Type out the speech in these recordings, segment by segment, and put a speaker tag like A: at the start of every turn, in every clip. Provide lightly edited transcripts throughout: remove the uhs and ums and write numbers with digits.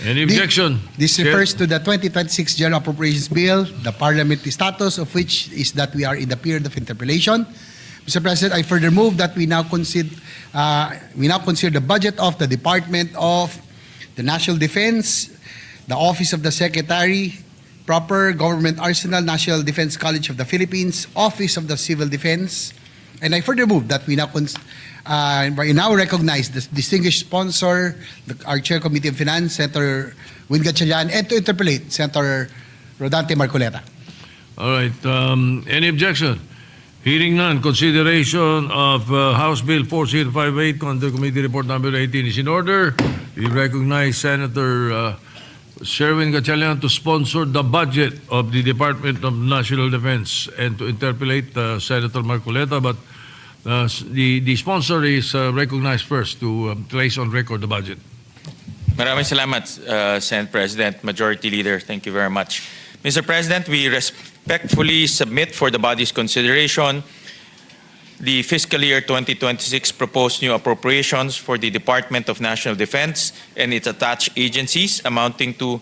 A: Any objection?
B: This
A: Chair?
B: refers to the 2026 General Appropriations Bill, the parliamentary status of which is that we are in the period of interpellation. Mr. President, I further move that we now consider the budget of the Department of the National Defense, the Office of the Secretary, Proper Government Arsenal, National Defense College of the Philippines, Office of the Civil Defense, and I further move that we now recognize the distinguished sponsor, our Chair Committee of Finance, Senator Win Gatchalian, and to interpellate Senator Rodante Marcoleta.
A: All right. Any objection? Hearing none, consideration of House Bill 4058, Conduct Committee Report number 18 is in order. We recognize Senator Sherwin Gatchalian to sponsor the budget of the Department of National Defense and to interpellate Senator Marcoleta, but the sponsor is recognized first to place on record the budget.
C: Maraming salamat, Senate President, Majority Leader. Thank you very much. Mr. President, we respectfully submit for the body's consideration the fiscal year 2026 proposed new appropriations for the Department of National Defense and its attached agencies amounting to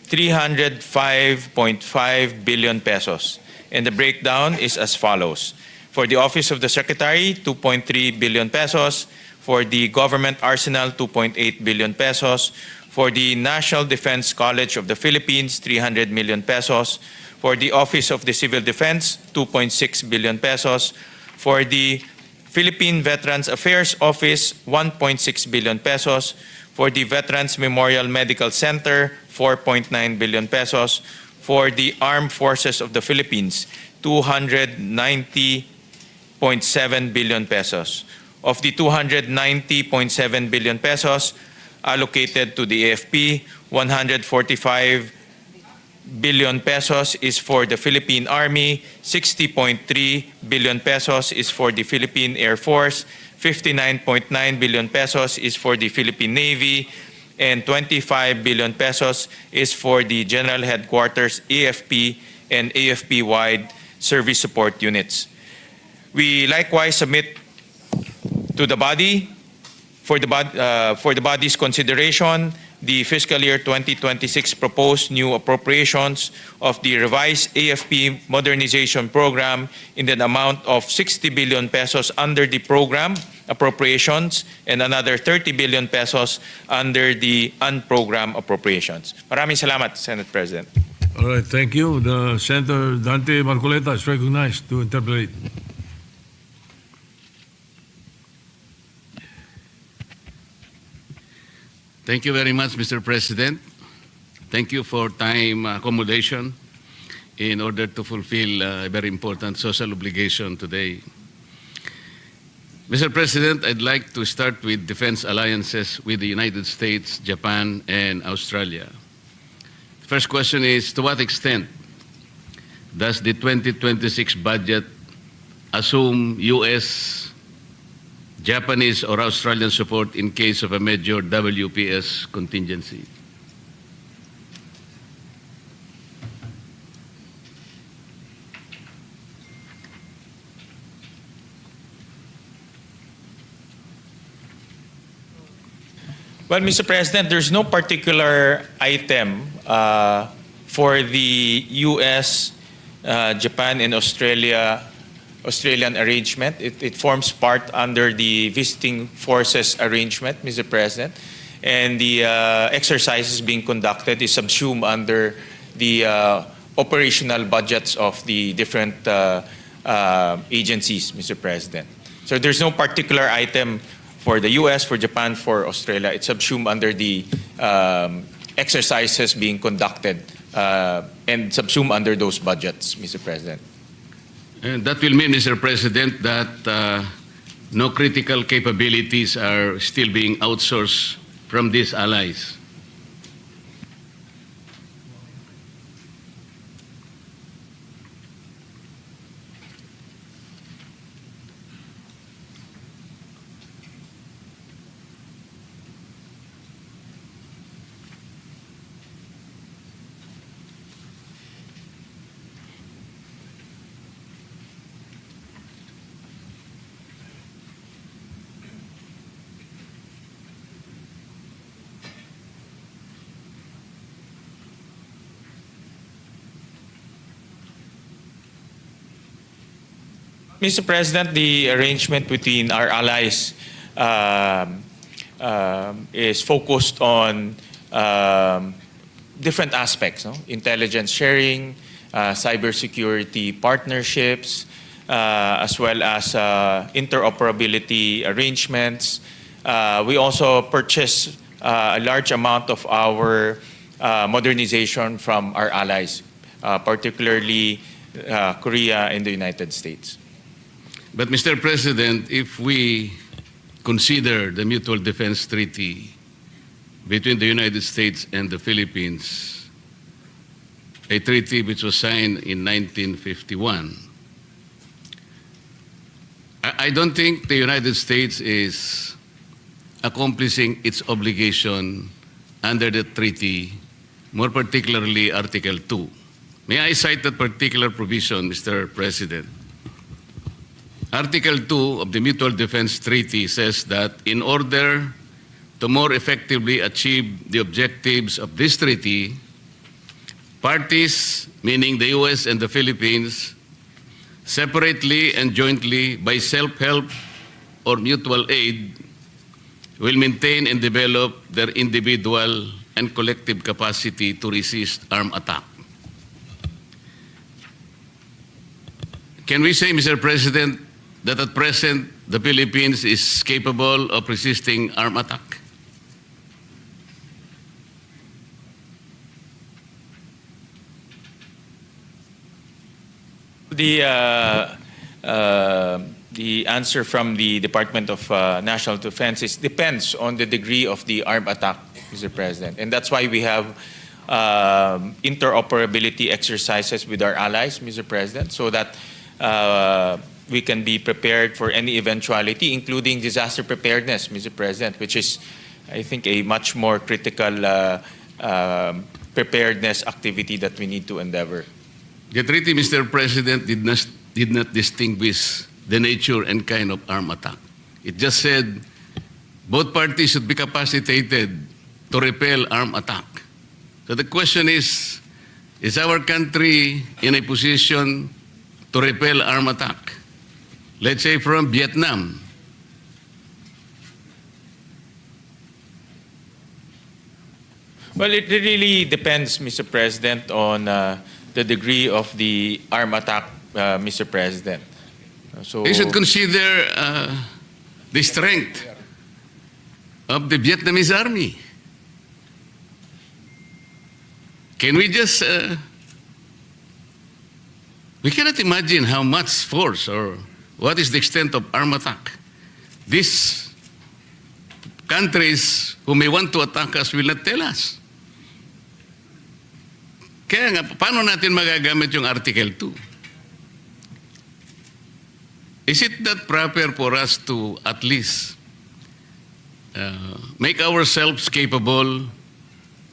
C: 305.5 billion pesos. And the breakdown is as follows. For the Office of the Secretary, 2.3 billion pesos. For the Government Arsenal, 2.8 billion pesos. For the National Defense College of the Philippines, 300 million pesos. For the Office of the Civil Defense, 2.6 billion pesos. For the Philippine Veterans Affairs Office, 1.6 billion pesos. For the Veterans Memorial Medical Center, 4.9 billion pesos. For the Armed Forces of the Philippines, 290.7 billion pesos. Of the 290.7 billion pesos allocated to the AFP, 145 billion pesos is for the Philippine Army, 60.3 billion pesos is for the Philippine Air Force, 59.9 billion pesos is for the Philippine Navy, and 25 billion pesos is for the General Headquarters AFP and AFP-wide service support units. We likewise submit to the body for the body's consideration the fiscal year 2026 proposed new appropriations of the revised AFP modernization program in an amount of 60 billion pesos under the program appropriations and another 30 billion pesos under the unprogrammed appropriations. Maraming salamat, Senate President.
A: All right, thank you. The Senator Dante Marcoleta is recognized to interpolate.
D: Thank you very much, Mr. President. Thank you for time accommodation in order to fulfill a very important social obligation today. Mr. President, I'd like to start with defense alliances with the United States, Japan, and Australia. The first question is, to what extent does the 2026 budget assume U.S., Japanese, or Australian support in case of a major WPS contingency?
C: Well, Mr. President, there's no particular item for the U.S., Japan, and Australian arrangement. It forms part under the visiting forces arrangement, Mr. President. And the exercises being conducted is subsumed under the operational budgets of the different agencies, Mr. President. So there's no particular item for the U.S., for Japan, for Australia. It's subsumed under the exercises being conducted and subsumed under those budgets, Mr. President.
D: And that will mean, Mr. President, that no critical capabilities are still being outsourced from these allies.
C: Mr. President, the arrangement between our allies is focused on different aspects, no? Intelligence sharing, cybersecurity partnerships, as well as interoperability arrangements. We also purchase a large amount of our modernization from our allies, particularly Korea and the United States.
D: But Mr. President, if we consider the Mutual Defense Treaty between the United States and the Philippines, a treaty which was signed in 1951, I don't think the United States is accomplishing its obligation under the treaty, more particularly Article 2. May I cite that particular provision, Mr. President? Article 2 of the Mutual Defense Treaty says that in order to more effectively achieve the objectives of this treaty, parties, meaning the U.S. and the Philippines, separately and jointly by self-help or mutual aid, will maintain and develop their individual and collective capacity to resist armed attack. Can we say, Mr. President, that at present the Philippines is capable of resisting armed attack?
C: The answer from the Department of National Defense depends on the degree of the armed attack, Mr. President. And that's why we have interoperability exercises with our allies, Mr. President, so that we can be prepared for any eventuality, including disaster preparedness, Mr. President, which is, I think, a much more critical preparedness activity that we need to endeavor.
D: The treaty, Mr. President, did not distinguish the nature and kind of armed attack. It just said both parties should be capacitated to repel armed attack. So the question is our country in a position to repel armed attack? Let's say from Vietnam.
C: Well, it really depends, Mr. President, on the degree of the armed attack, Mr. President. So
D: You should consider the strength of the Vietnamese army. Can we just... we cannot imagine how much force or what is the extent of armed attack. These countries who may want to attack us will not tell us. Kaya nga, paano natin magagamit yung Article 2? Is it not proper for us to at least make ourselves capable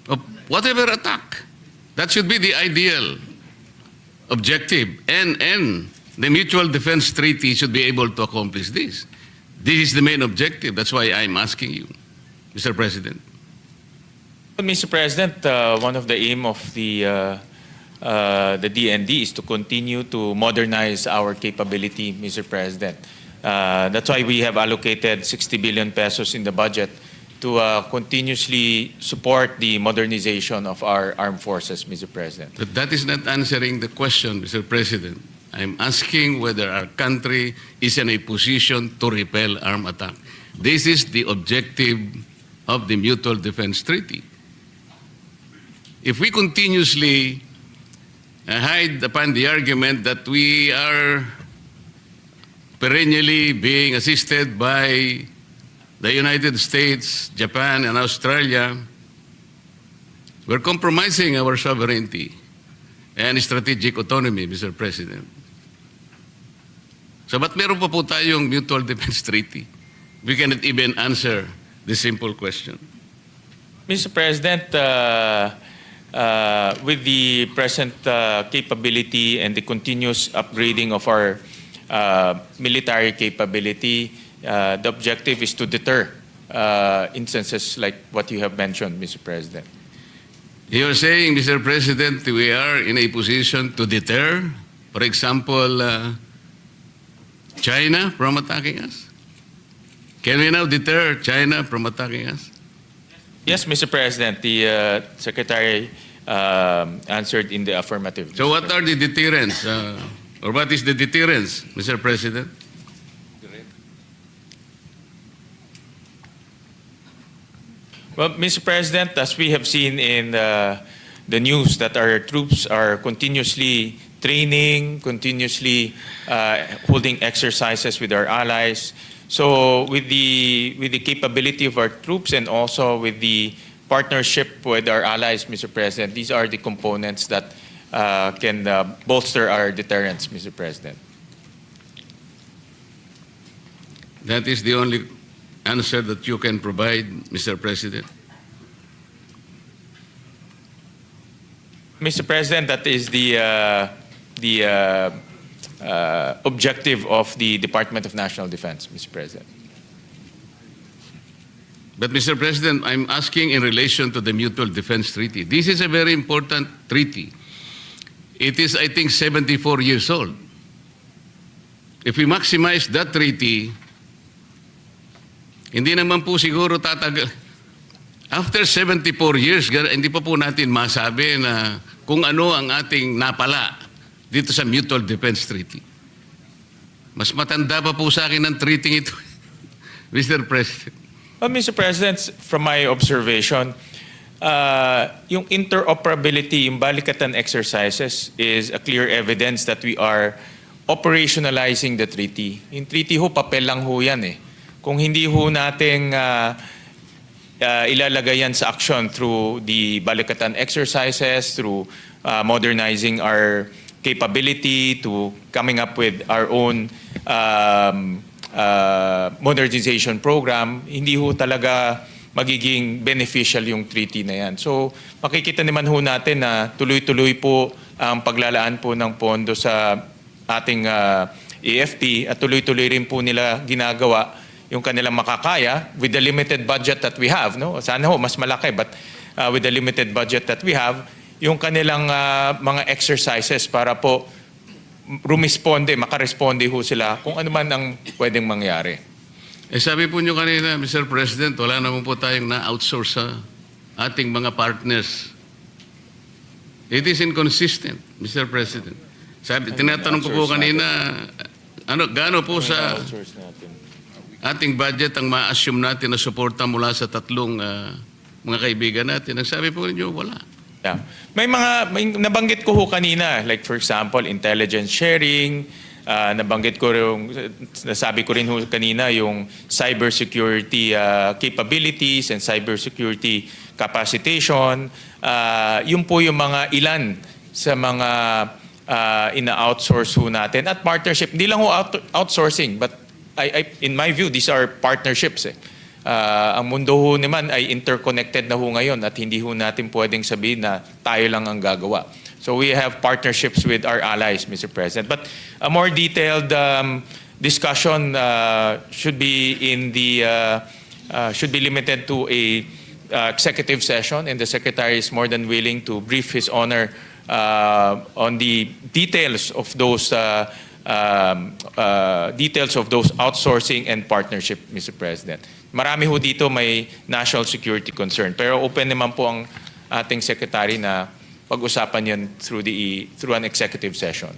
D: of whatever attack? That should be the ideal objective. And the Mutual Defense Treaty should be able to accomplish this. This is the main objective. That's why I'm asking you, Mr. President.
C: Mr. President, one of the aim of the DND is to continue to modernize our capability, Mr. President. That's why we have allocated 60 billion pesos in the budget to continuously support the modernization of our armed forces, Mr. President.
D: But that is not answering the question, Mr. President. I'm asking whether our country is in a position to repel armed attack. This is the objective of the Mutual Defense Treaty. If we continuously hide upon the argument that we are perennially being assisted by the United States, Japan, and Australia, we're compromising our sovereignty and strategic autonomy, Mr. President. So ba't meron pa po tayong Mutual Defense Treaty? We cannot even answer this simple question.
C: Mr. President, with the present capability and the continuous upgrading of our military capability, the objective is to deter instances like what you have mentioned, Mr. President.
D: You're saying, Mr. President, we are in a position to deter, for example, China from attacking us? Can we now deter China from attacking us?
C: Yes, Mr. President, the Secretary answered in the affirmative.
D: So what are the deterrents? Or what is the deterrence, Mr. President?
C: Well, Mr. President, as we have seen in the news that our troops are continuously training, continuously holding exercises with our allies. So with the capability of our troops and also with the partnership with our allies, Mr. President, these are the components that can bolster our deterrence, Mr. President.
D: That is the only answer that you can provide, Mr. President.
C: Mr. President, that is the objective of the Department of National Defense, Mr. President.
D: But, Mr. President, I'm asking in relation to the Mutual Defense Treaty. This is a very important treaty. It is, I think, 74 years old. If we maximize that treaty, hindi naman po siguro tatagal. After 74 years, hindi pa po natin masabi na kung ano ang ating napala dito sa Mutual Defense Treaty. Mas matanda pa po sa akin ang treaty ito, Mr. President.
C: Well, Mr. President, from my observation, yung interoperability, yung balikatan exercises is a clear evidence that we are operationalizing the treaty. Yung treaty ho, papel lang ho yan eh. Kung hindi ho nating ilalagay yan sa action through the balikatan exercises, through modernizing our capability, to coming up with our own modernization program, hindi ho talaga magiging beneficial yung treaty na yan. So makikita naman ho natin na tuloy-tuloy po ang paglalaan po ng pondo sa ating AFP at tuloy-tuloy rin po nila ginagawa yung kanilang makakaya with the limited budget that we have. No? Sana ho, mas malaki, but with the limited budget that we have, yung kanilang mga exercises para po makaresponde ho sila kung ano man ang pwedeng mangyari.
D: Eh sabi po nyo kanina, Mr. President, wala naman po tayong na-outsource sa ating mga partners. It is inconsistent, Mr. President. Tinatanong ko po kanina, gaano po sa ating budget ang ma-assume natin na suporta mula sa tatlong mga kaibigan natin. Ang sabi po ninyo, wala.
C: Yeah. May nabanggit ko ho kanina, like for example, intelligence sharing, nabanggit ko rin, nasabi ko rin ho kanina yung cybersecurity capabilities and cybersecurity capacitation. Yun po yung mga ilan sa mga ina-outsource ho natin. At partnership, hindi lang ho outsourcing, but in my view, these are partnerships. Ang mundo ho naman ay interconnected na ho ngayon at hindi ho natin pwedeng sabihin na tayo lang ang gagawa. So we have partnerships with our allies, Mr. President. But a more detailed discussion should be limited to a executive session, and the Secretary is more than willing to brief His Honor on the details of those outsourcing and partnership, Mr. President. Marami ho dito may national security concern. Pero open naman po ang ating secretary na pag-usapan yan through an executive session.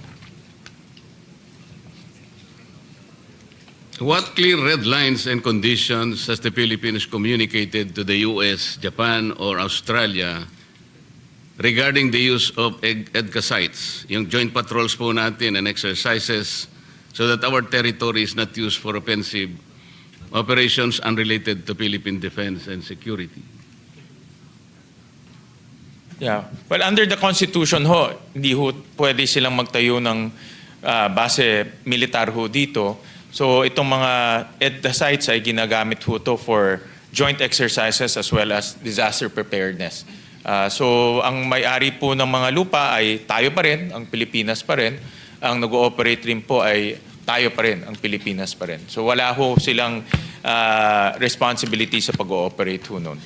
D: What clear red lines and conditions has the Philippines communicated to the US, Japan, or Australia regarding the use of EDCA sites, yung joint patrols po natin and exercises, so that our territory is not used for offensive operations unrelated to Philippine defense and security?
C: Yeah. Well, under the Constitution ho, hindi ho pwede silang magtayo ng base militar ho dito. So itong mga EDCA sites ay ginagamit ho to for joint exercises as well as disaster preparedness. So ang may-ari po ng mga lupa ay tayo pa rin, ang Pilipinas pa rin. Ang nag-ooperate rin po ay tayo pa rin, ang Pilipinas pa rin. So wala ho silang responsibility sa pag-ooperate ho nun.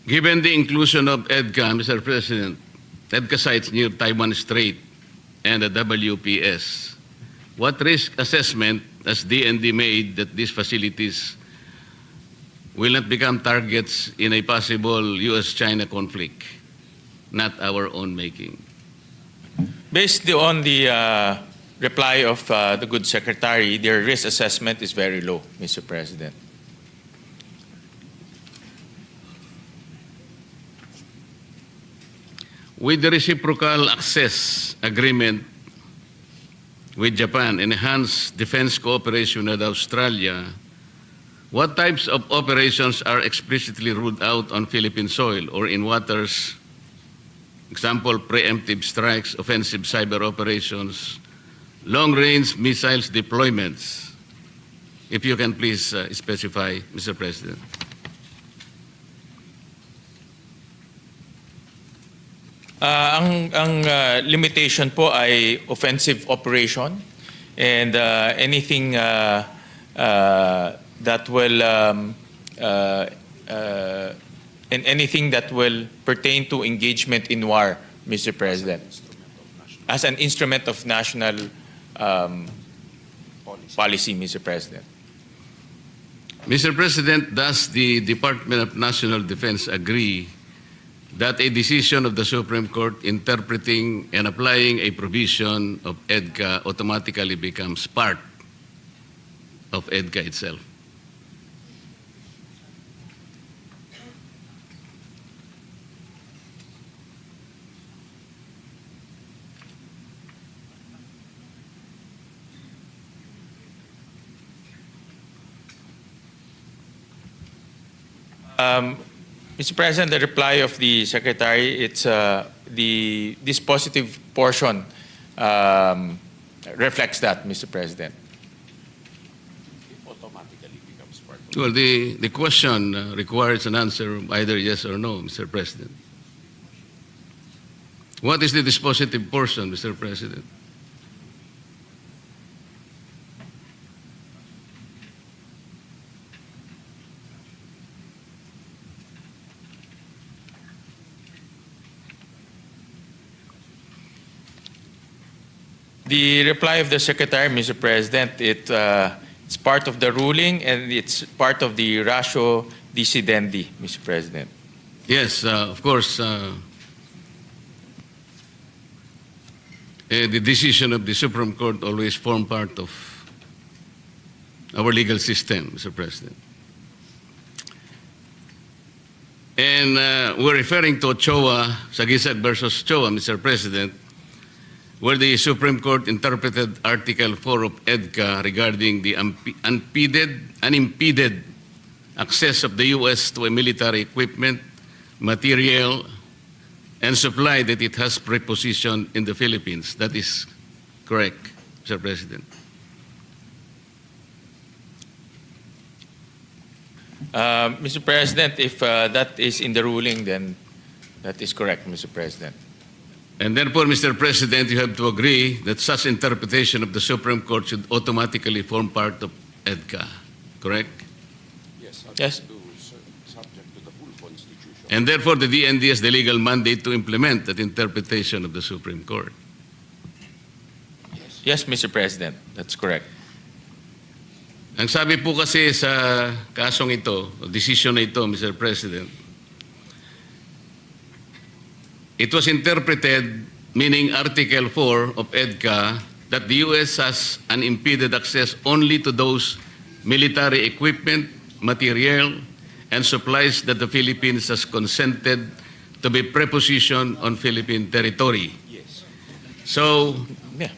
D: Given the inclusion of EDCA, Mr. President, EDCA sites near Taiwan Strait and the WPS. What risk assessment has DND made that these facilities will not become targets in a possible U.S.-China conflict, not our own making?
C: Based on the reply of the good secretary, their risk assessment is very low, Mr. President.
D: With the reciprocal access agreement with Japan, enhanced defense cooperation with Australia, what types of operations are explicitly ruled out on Philippine soil or in waters? Example, preemptive strikes, offensive cyber operations, long-range missiles deployments. If you can please specify, Mr. President.
C: Ang limitation po ay offensive operation and anything that will and anything that will pertain to engagement in war, Mr. President, as an instrument of national policy, Mr. President.
D: Mr. President, does the Department of National Defense agree that a decision of the Supreme Court interpreting and applying a provision of EDCA automatically becomes part of EDCA itself?
C: Mr. President, the reply of the Secretary, it's this positive portion reflects that, Mr. President.
D: Well, the question requires an answer either yes or no, Mr. President. What is the dispositive portion, Mr. President?
C: The reply of the Secretary, Mr. President, it's part of the ruling and it's part of the ratio decidendi, Mr. President.
D: Yes, of course. The decision of the Supreme Court always form part of our legal system, Mr. President. And we're referring to Ochoa, Sagisag versus Ochoa, Mr. President, where the Supreme Court interpreted Article 4 of EDCA regarding the unimpeded access of the U.S. to a military equipment, material, and supply that it has prepositioned in the Philippines. That is correct, Mr. President.
C: Mr. President, if that is in the ruling, then that is correct, Mr. President.
D: And therefore, Mr. President, you have to agree that such interpretation of the Supreme Court should automatically form part of EDCA, correct?
C: Yes.
E: Subject to the full Constitution.
D: And therefore, the DND has the legal mandate to implement that interpretation of the Supreme Court.
C: Yes, Mr. President, that's correct.
D: Ang sabi po kasi sa kasong ito, o decision na ito, Mr. President, it was interpreted, meaning Article 4 of EDCA, that the U.S. has unimpeded access only to those military equipment, material, and supplies that the Philippines has consented to be prepositioned on Philippine territory.
E: Yes.
D: So,
C: Yeah.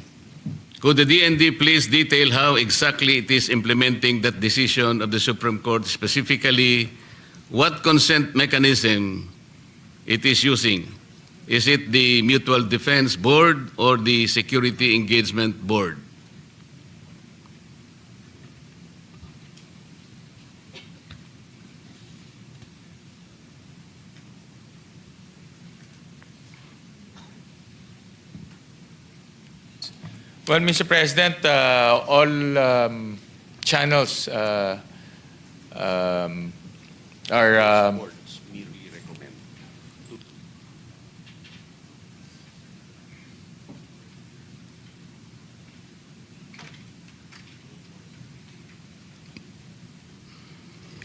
D: could the DND please detail how exactly it is implementing that decision of the Supreme Court, specifically what consent mechanism it is using? Is it the Mutual Defense Board or the Security Engagement Board?
C: Well, Mr. President, all channels are
E: Boards merely recommend.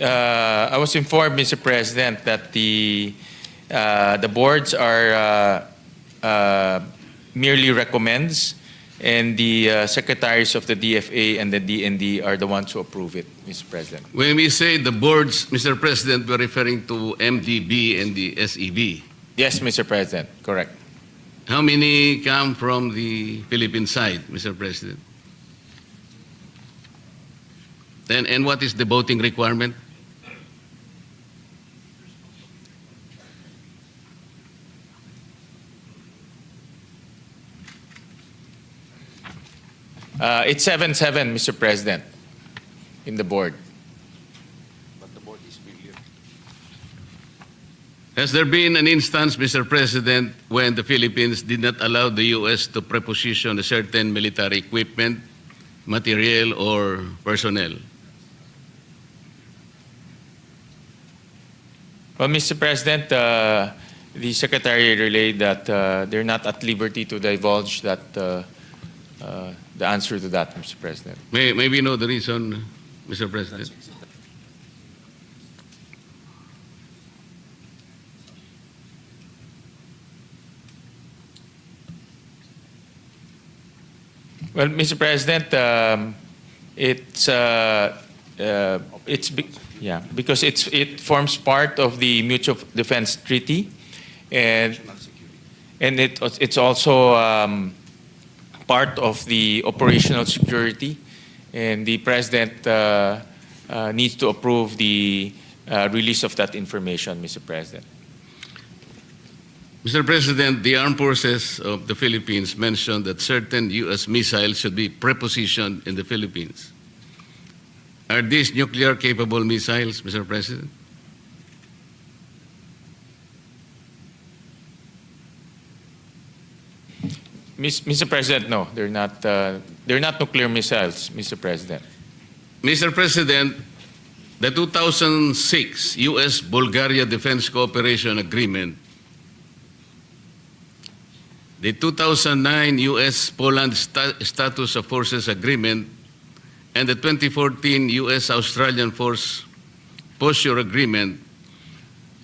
C: I was informed, Mr. President, that the boards are merely recommends, and the secretaries of the DFA and the DND are the ones who approve it, Mr. President.
D: When we say the boards, Mr. President, we're referring to MDB and the SEB.
C: Yes, Mr. President, correct.
D: How many come from the Philippine side, Mr. President? And what is the voting requirement?
C: It's 7-7, Mr. President, in the board.
E: But the board is billion.
D: Has there been an instance, Mr. President, when the Philippines did not allow the U.S. to preposition a certain military equipment, material, or personnel?
C: Well, Mr. President, the Secretary relayed that they're not at liberty to divulge that the answer to that, Mr. President.
D: May we know the reason, Mr. President?
C: Well, Mr. President, because it forms part of the Mutual Defense Treaty, and it's also part of the operational security, and the President needs to approve the release of that information, Mr. President.
D: Mr. President, the armed forces of the Philippines mentioned that certain U.S. missiles should be prepositioned in the Philippines. Are these nuclear-capable missiles, Mr. President?
C: Mr. President, no, they're not nuclear missiles, Mr. President.
D: Mr. President, the 2006 U.S.-Bulgaria Defense Cooperation Agreement, the 2009 U.S.-Poland Status of Forces Agreement, and the 2014 U.S.-Australian Force Posture Agreement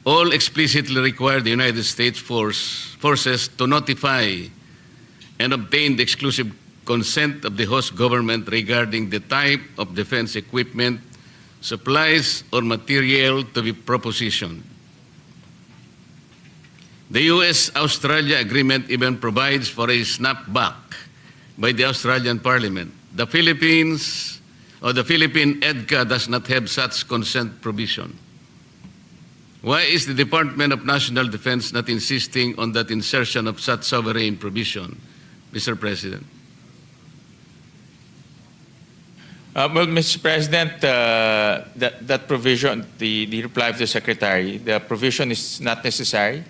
D: all explicitly require the United States forces to notify and obtain the exclusive consent of the host government regarding the type of defense equipment, supplies, or material to be propositioned. The U.S.-Australia agreement even provides for a snapback by the Australian Parliament. The Philippines, or the Philippine EDCA, does not have such consent provision. Why is the Department of National Defense not insisting on that insertion of such sovereign provision, Mr. President?
C: Well, Mr. President, that provision, the reply of the Secretary, the provision is not necessary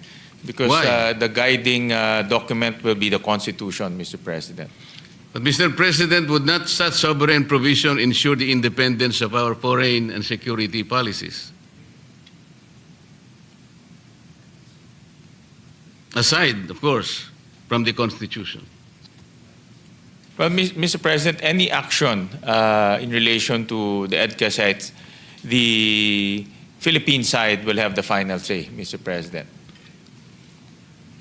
C: because the guiding document will be the Constitution, Mr. President.
D: But, Mr. President, would not such sovereign provision ensure the independence of our foreign and security policies? Aside, of course, from the Constitution.
C: Well, Mr. President, any action in relation to the EDCA sites, the Philippine side will have the final say, Mr. President.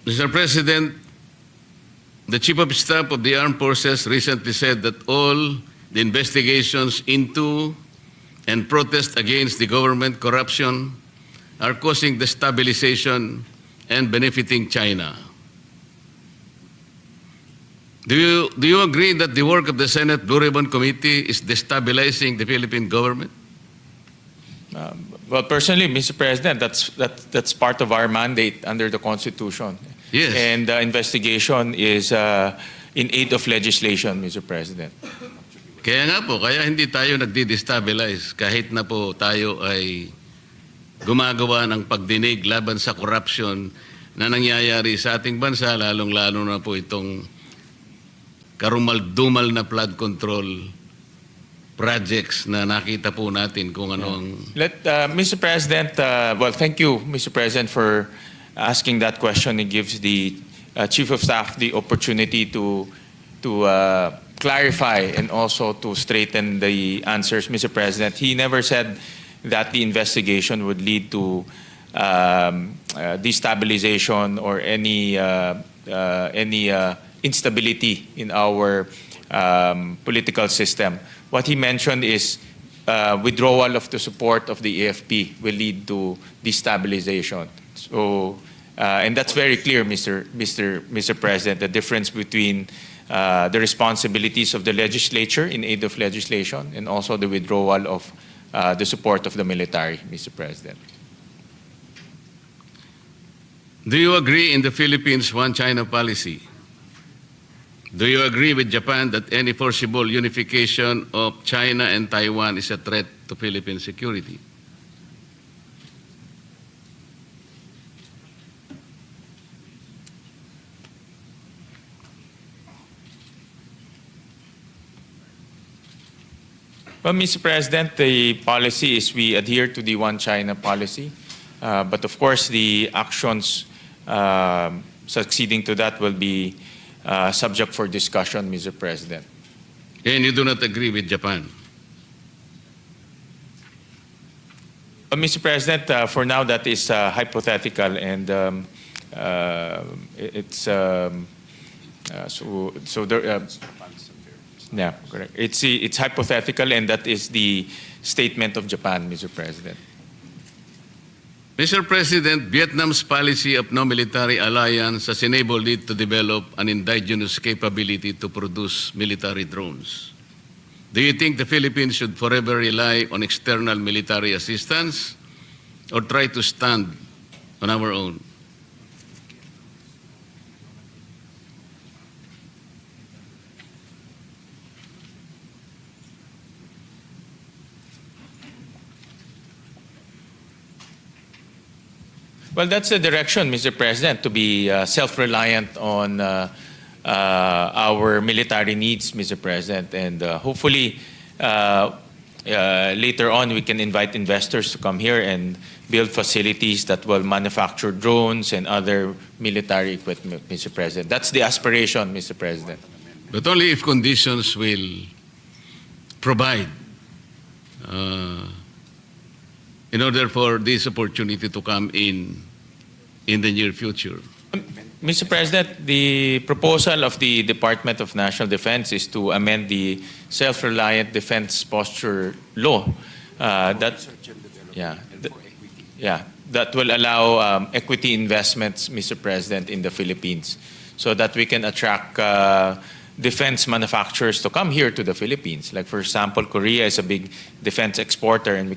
D: Mr. President, the Chief of Staff of the Armed Forces recently said that all the investigations into and protest against the government corruption are causing destabilization and benefiting China. Do you agree that the work of the Senate Blue Ribbon Committee is destabilizing the Philippine government?
C: Well, personally, Mr. President, that's part of our mandate under the Constitution.
D: Yes.
C: And the investigation is in aid of legislation, Mr. President.
D: Kaya nga po, kaya hindi tayo nagdi-destabilize kahit na po tayo ay gumagawa ng pagdinig laban sa corruption na nangyayari sa ating bansa, lalong-lalo na po itong karumal-dumal na flood control projects na nakita po natin kung ano ang...
C: Mr. President, well, thank you, Mr. President, for asking that question. It gives the Chief of Staff the opportunity to clarify and also to straighten the answers, Mr. President. He never said that the investigation would lead to destabilization or any instability in our political system. What he mentioned is withdrawal of the support of the AFP will lead to destabilization. So, and that's very clear, Mr. President, the difference between the responsibilities of the legislature in aid of legislation and also the withdrawal of the support of the military, Mr. President.
D: Do you agree in the Philippines' one China policy? Do you agree with Japan that any forcible unification of China and Taiwan is a threat to Philippine security?
C: Well, Mr. President, the policy is we adhere to the One China policy. But of course, the actions succeeding to that will be subject for discussion, Mr. President.
D: And you do not agree with Japan?
C: Mr. President, for now that is hypothetical, and it's so there. Yeah, correct. It's hypothetical, and that is the statement of Japan, Mr. President.
D: Mr. President, Vietnam's policy of no military alliance has enabled it to develop an indigenous capability to produce military drones. Do you think the Philippines should forever rely on external military assistance or try to stand on our own?
C: Well, that's the direction, Mr. President, to be self-reliant on our military needs, Mr. President. And hopefully, later on, we can invite investors to come here and build facilities that will manufacture drones and other military equipment, Mr. President. That's the aspiration, Mr. President.
D: But only if conditions will provide in order for this opportunity to come in the near future.
C: Mr. President, the proposal of the Department of National Defense is to amend the Self-Reliant Defense Posture Law. That will allow equity investments, Mr. President, in the Philippines, so that we can attract defense manufacturers to come here to the Philippines. Like, for example, Korea is a big defense exporter, and we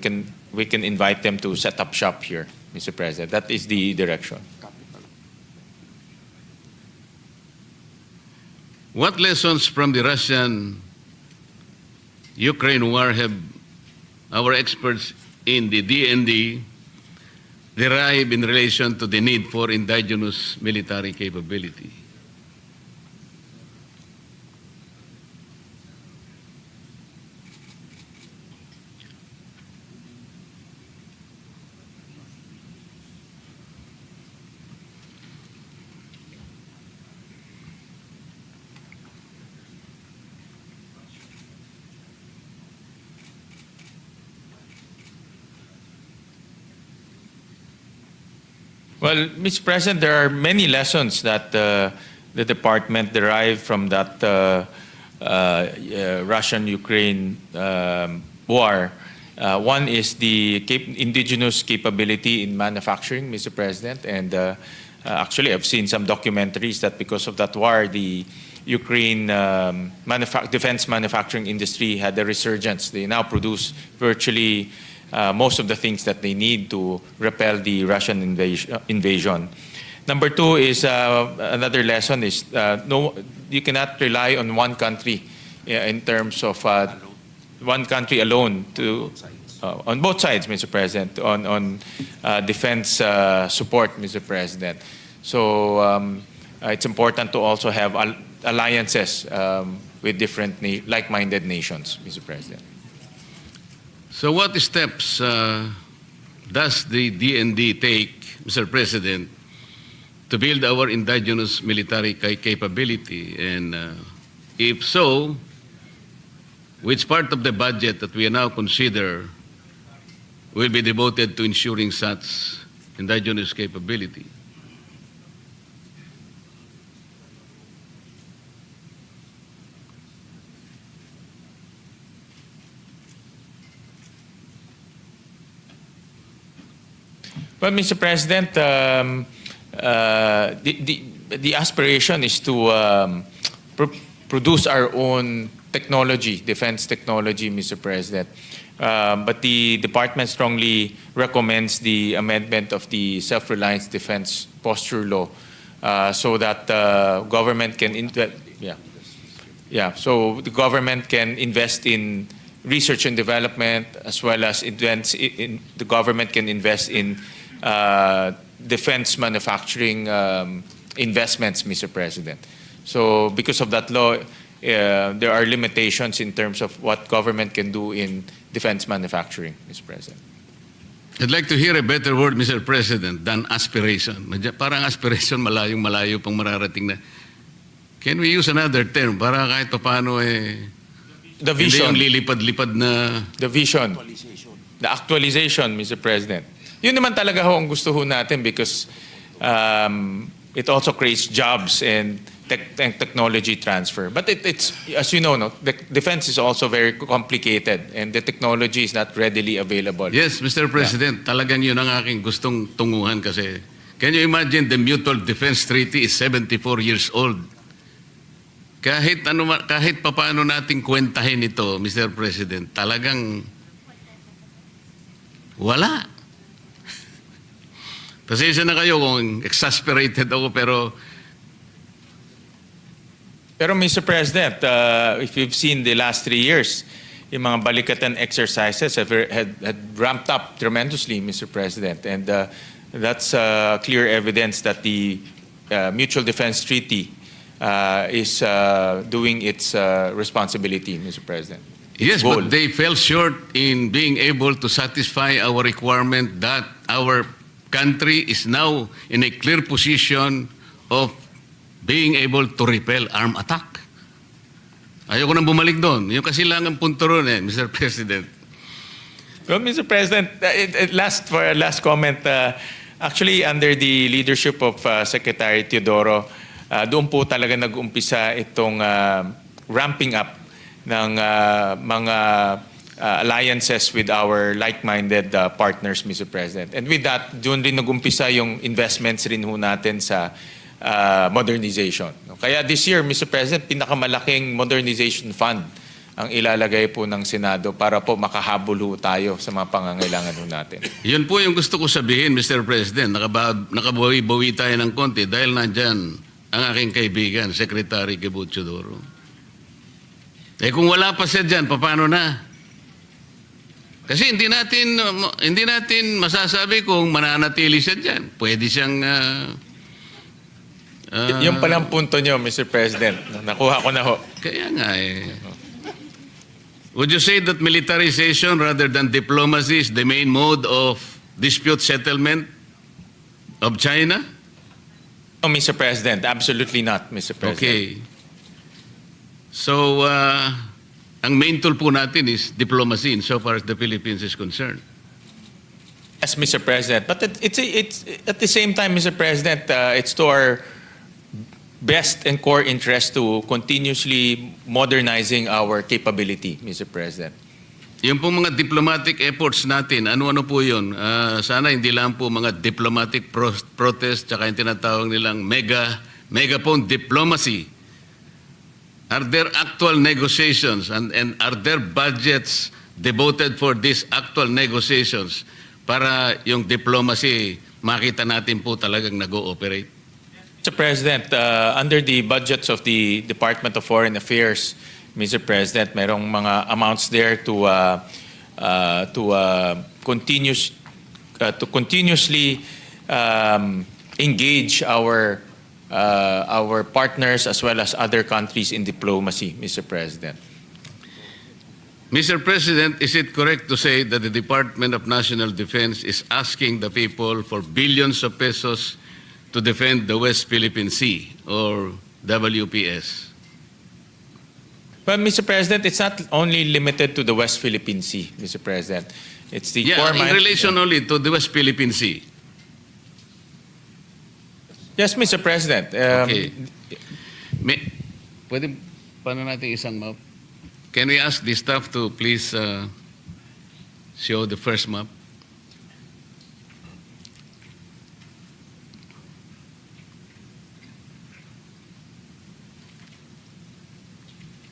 C: can invite them to set up shop here, Mr. President. That is the direction.
D: What lessons from the Russian-Ukraine war have our experts in the DND derived in relation to the need for indigenous military capability?
C: Well, Mr. President, there are many lessons that the department derived from that Russian-Ukraine war. One is the indigenous capability in manufacturing, Mr. President, and actually I've seen some documentaries that because of that war, the Ukraine defense manufacturing industry had a resurgence. They now produce virtually most of the things that they need to repel the Russian invasion. Number two is another lesson is you cannot rely on one country in terms of one country alone to on both sides, Mr. President, on defense support, Mr. President. So it's important to also have alliances with different like-minded nations, Mr. President.
D: So what steps does the DND take, Mr. President, to build our indigenous military capability? And if so, which part of the budget that we now consider will be devoted to ensuring such indigenous capability.
C: Well, Mr. President, the aspiration is to produce our own technology, defense technology, Mr. President. But the department strongly recommends the amendment of the Self-Reliance Defense Posture Law so that government can so the government can invest in research and development, as well as the government can invest in defense manufacturing investments, Mr. President. So because of that law, there are limitations in terms of what government can do in defense manufacturing, Mr. President.
D: I'd like to hear a better word, Mr. President, than aspiration. Parang aspiration, malayong-malayo pang mararating na. Can we use another term para kahit paano
C: The vision.
D: hindi yung lilipad-lipad na...
C: The vision. The actualization, Mr. President. Yun naman talaga ho ang gusto ho natin because it also creates jobs and technology transfer. But it's, as you know, no, the defense is also very complicated and the technology is not readily available.
D: Yes, Mr. President, talagang yun ang aking gustong tunguhan kasi can you imagine the Mutual Defense Treaty is 74 years old? Kahit papaano nating kwentahin ito, Mr. President, talagang wala. Pasensya na kayo kung exasperated ako pero
C: Mr. President, if you've seen the last 3 years, yung mga balikatan exercises had ramped up tremendously, Mr. President. And that's clear evidence that the Mutual Defense Treaty is doing its responsibility, Mr. President.
D: yes, but they fell short in being able to satisfy our requirement that our country is now in a clear position of being able to repel armed attack. Ayoko nang bumalik doon. Yung kasilangan punto ron Mr. President.
C: Well, Mr. President, last comment, actually under the leadership of Secretary Teodoro, doon po talaga nag-umpisa itong ramping up ng mga alliances with our like-minded partners, Mr. President. And with that, doon rin nag-umpisa yung investments rin ho natin sa modernization. Kaya this year, Mr. President, pinakamalaking modernization fund ang ilalagay po ng Senado para po makahabol ho tayo sa mga pangangailangan ho natin.
D: Yun po yung gusto ko sabihin, Mr. President. Nakabawi-bawi tayo ng konti dahil nandyan ang aking kaibigan, Secretary Teodoro. Kung wala pa siya dyan, paano na? Kasi hindi natin masasabi kung mananatili siya dyan. Pwede siyang...
C: yung palang punto nyo, Mr. President. Nakuha ko na ho.
D: Kaya nga Would you say that militarization rather than diplomacy is the main mode of dispute settlement of China?
C: No, Mr. President. Absolutely not, Mr. President.
D: Okay. So, ang main tool po natin is diplomacy insofar as the Philippines is concerned.
C: Yes, Mr. President. But it's at the same time, Mr. President, it's to our best and core interest to continuously modernizing our capability, Mr. President.
D: Yung po mga diplomatic efforts natin, ano-ano po yun? Sana hindi lang po mga diplomatic protest tsaka yung tinatawag nilang megaphone diplomacy. Are there actual negotiations and are there budgets devoted for these actual negotiations para yung diplomacy makita natin po talagang nag-ooperate?
C: Mr. President, under the budgets of the Department of Foreign Affairs, Mr. President, mayroong mga amounts there to continuously engage our partners as well as other countries in diplomacy, Mr. President.
D: Mr. President, is it correct to say that the Department of National Defense is asking the people for billions of pesos to defend the West Philippine Sea, or WPS?
C: Well, Mr. President, it's not only limited to the West Philippine Sea, Mr. President. It's the
D: Yeah,
C: core
D: in
C: mine.
D: relation only to the West Philippine Sea.
C: Yes, Mr. President.
D: Okay. Pwede paano natin isang map? Can we ask the staff to please show the first map?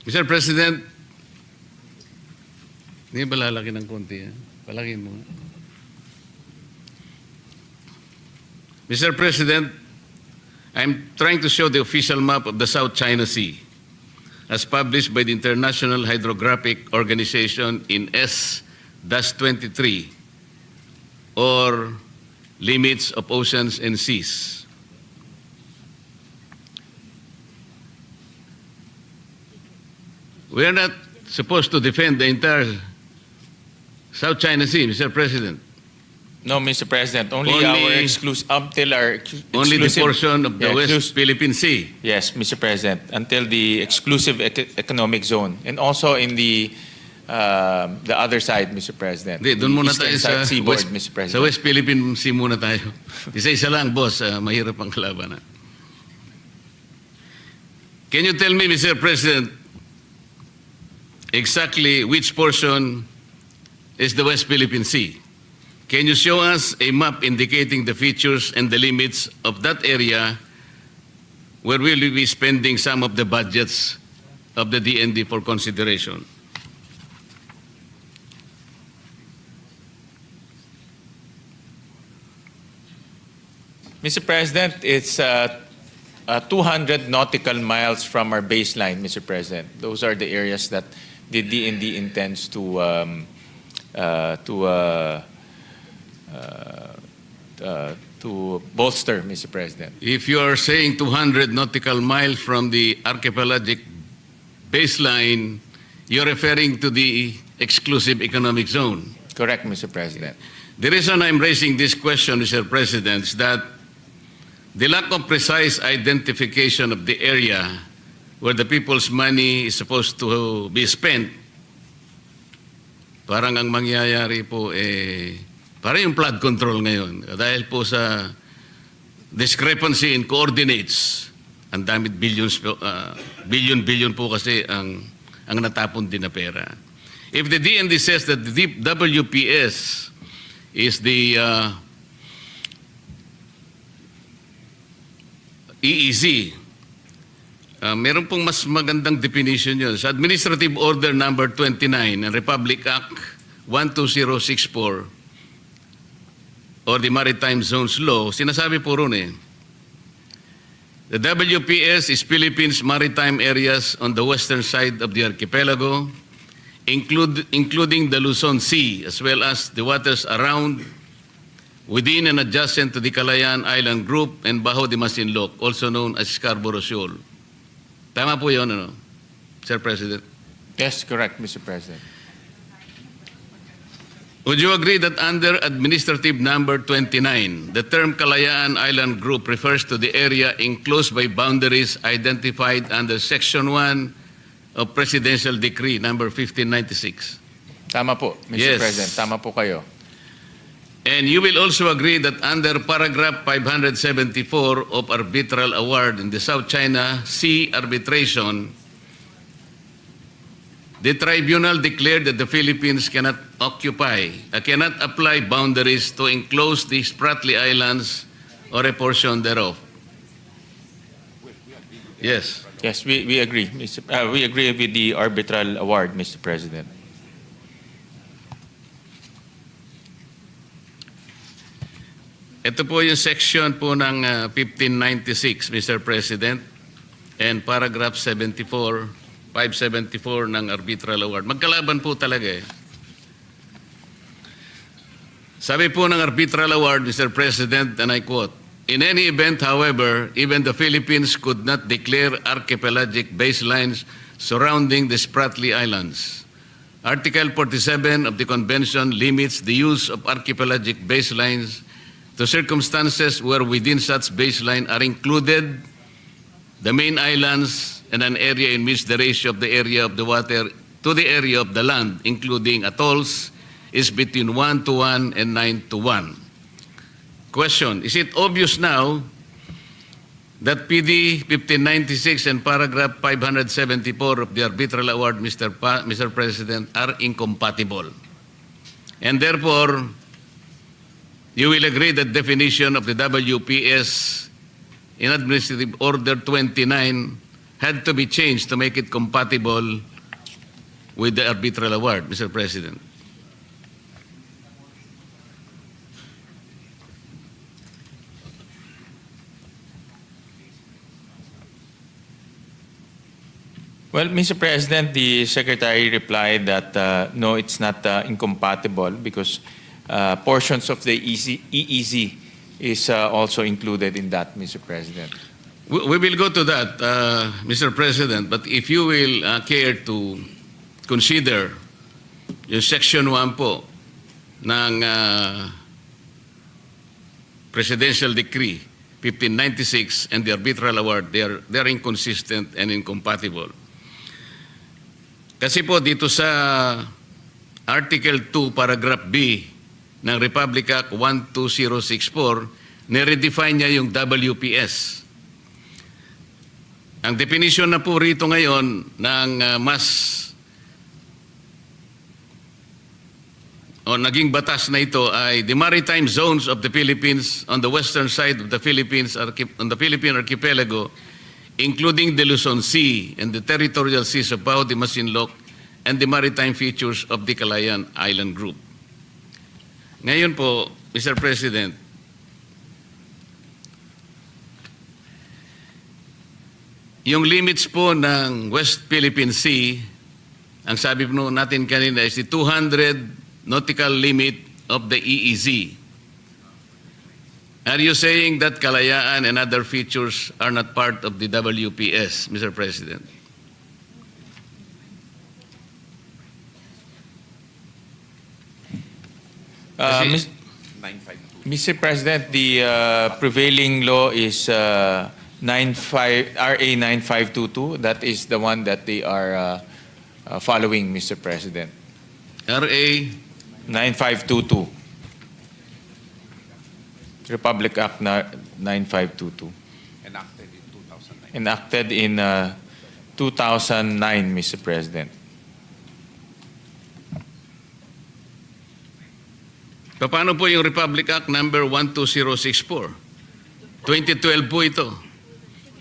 D: Mr. President, hindi ba lalaki ng konti? Palakin mo. Mr. President, I'm trying to show the official map of the South China Sea as published by the International Hydrographic Organization in S-23 or Limits of Oceans and Seas. We are not supposed to defend the entire South China Sea, Mr. President.
C: No, Mr. President. Only
D: Only-
C: our exclusive, until our
D: Only the
C: exclusive-
D: portion of the
C: Yeah,
D: West Philippine Sea.
C: Yes, Mr. President. Until the exclusive economic zone. And also in the other side, Mr. President.
D: Hindi, doon muna
C: Eastern
D: tayo
C: side
D: sa
C: seaboard,
D: West,
C: Mr. President.
D: sa West Philippine Sea muna tayo. Isa-isa lang, boss. Mahirap ang kalabanan. Can you tell me, Mr. President, exactly which portion is the West Philippine Sea? Can you show us a map indicating the features and the limits of that area where we will be spending some of the budgets of the DND for consideration?
C: Mr. President, it's 200 nautical miles from our baseline, Mr. President. Those are the areas that the DND intends to bolster, Mr. President.
D: If you are saying 200 nautical miles from the archipelagic baseline, you're referring to the exclusive economic zone.
C: Correct, Mr. President.
D: The reason I'm raising this question, Mr. President, is that the lack of precise identification of the area where the people's money is supposed to be spent, parang ang mangyayari po parang yung flood control ngayon. Dahil po sa discrepancy in coordinates, ang damit billion po kasi ang natapon din na pera. If the DND says that the WPS is the EEZ, meron pong mas magandang definition yun. Sa Administrative Order Number 29 and Republic Act 12064 or the Maritime Zones Law, sinasabi po ron the WPS is Philippines maritime areas on the western side of the archipelago, including the Luzon Sea, as well as the waters around, within and adjacent to the Calayan Island Group and Bajo de Masinloc, also known as Scarborough Shoal. Tama po yun, ano, Sir President?
C: Yes, correct, Mr. President.
D: Would you agree that under Administrative Number 29, the term Calayan Island Group refers to the area enclosed by boundaries identified under Section 1 of Presidential Decree Number 1596?
C: Tama po, Mr.
D: Yes.
C: President. Tama po kayo.
D: And you will also agree that under paragraph 574 of Arbitral Award in the South China Sea Arbitration, the tribunal declared that the Philippines cannot apply boundaries to enclose the Spratly Islands or a portion thereof. Yes.
C: Yes, we agree. We agree with the arbitral award, Mr. President.
D: Ito po yung section po ng 1596, Mr. President, and paragraph 574 ng Arbitral Award. Magkalaban po talaga Sabi po ng Arbitral Award, Mr. President, and I quote, "In any event, however, even the Philippines could not declare archipelagic baselines surrounding the Spratly Islands. Article 47 of the Convention limits the use of archipelagic baselines to circumstances where within such baseline are included the main islands and an area in which the ratio of the area of the water to the area of the land, including atolls, is between 1:1 and 9:1. Question, is it obvious now that PD 1596 and paragraph 574 of the arbitral award, Mr. President, are incompatible? And therefore, you will agree that definition of the WPS in Administrative Order 29 had to be changed to make it compatible with the arbitral award, Mr. President.
C: Well, Mr. President, the Secretary replied that no, it's not incompatible because portions of the EEZ is also included in that, Mr. President.
D: We will go to that, Mr. President, but if you will care to consider yung Section 1 po ng Presidential Decree 1596 and the arbitral award, they are inconsistent and incompatible. Kasi po dito sa Article 2, Paragraph B ng Republic Act 12064, nire-define niya yung WPS. Ang definition na po rito ngayon ng naging batas na ito ay the maritime zones of the Philippines on the western side of the Philippines, on the Philippine archipelago, including the Luzon Sea and the territorial seas of Bao de Masinloc and the maritime features of the Calayan Island Group. Ngayon po, Mr. President, yung limits po ng West Philippine Sea, ang sabi po natin kanina is the 200 nautical limit of the EEZ. Are you saying that Kalayaan and other features are not part of the WPS, Mr. President?
C: Mr. President, the prevailing law is RA 9522. That is the one that they are following, Mr. President.
D: RA
C: 9522. Republic Act 9522. Enacted in 2009, Mr. President.
D: Paano po yung Republic Act number 12064? 2012 po ito.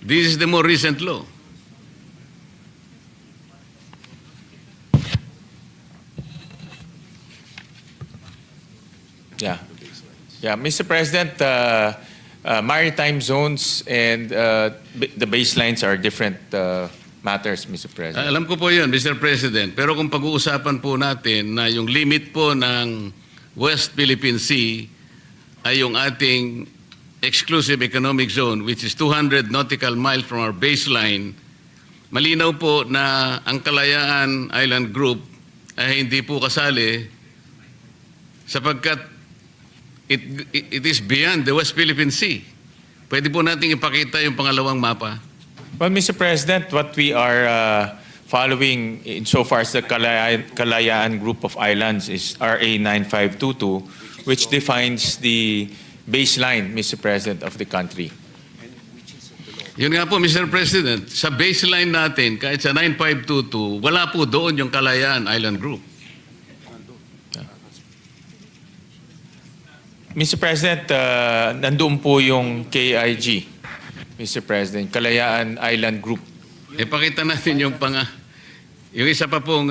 D: This is the more recent law.
C: Yeah. Yeah, Mr. President, maritime zones and the baselines are different matters, Mr. President.
D: Alam ko po yun, Mr. President. Pero kung pag-uusapan po natin na yung limit po ng West Philippine Sea ay yung ating exclusive economic zone, which is 200 nautical miles from our baseline, malinaw po na ang Kalayaan Island Group ay hindi po kasali sapagkat it is beyond the West Philippine Sea. Pwede po natin ipakita yung pangalawang mapa.
C: Well, Mr. President, what we are following insofar as the Kalayaan Group of Islands is RA 9522, which defines the baseline, Mr. President, of the country.
D: Yun nga po, Mr. President, sa baseline natin, kahit sa 9522, wala po doon yung Kalayaan Island Group.
C: Mr. President, nandoon po yung KIG, Mr. President, Kalayaan Island Group.
D: Ipakita natin yung yung isa pa pong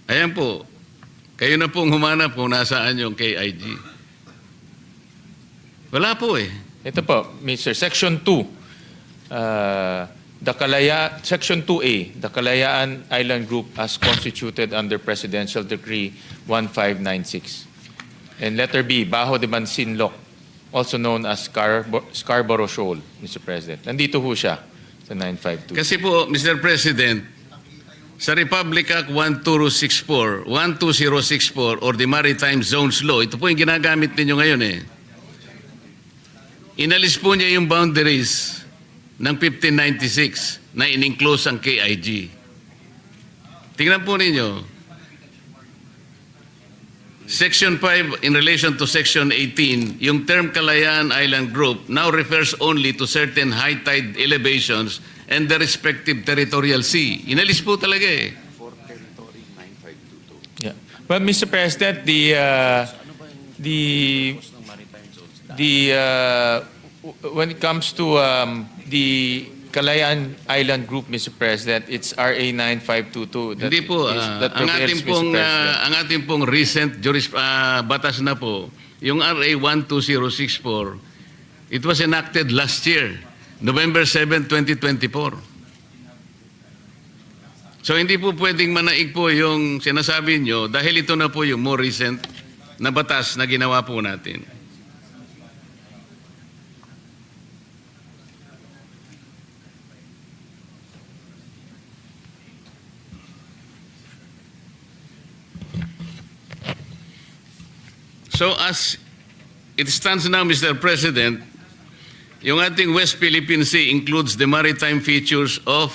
D: ayan po, kayo na pong humanap kung nasaan yung KIG. Wala po eh.
C: Ito po, Mr. Section 2, Section 2A, the Kalayaan Island Group as constituted under Presidential Decree 1596. And letter B, Bajo de Mansinloc, also known as Scarborough Shoal, Mr. President. Nandito ho siya sa 952.
D: Kasi po, Mr. President, sa Republic Act 12064 or the Maritime Zones Law, ito po yung ginagamit ninyo ngayon eh. Inalis po niya yung boundaries ng 1596 na in-enclose ang KIG. tingnan po ninyo, Section 5 in relation to Section 18, yung term Kalayaan Island Group now refers only to certain high tide elevations and the respective territorial sea. Inalis po talaga eh.
E: For territory 9522.
C: Yeah. Well, Mr. President, when it comes to the Kalayaan Island Group, Mr. President, it's RA 9522.
D: Hindi po,
C: that prevails, Mr. President.
D: ang ating pong recent batas na po, yung RA 12064, it was enacted last year, November 7, 2024. So hindi po pwedeng manaig po yung sinasabi nyo dahil ito na po yung more recent na batas na ginawa po natin. So as it stands now, Mr. President, yung ating West Philippine Sea includes the maritime features of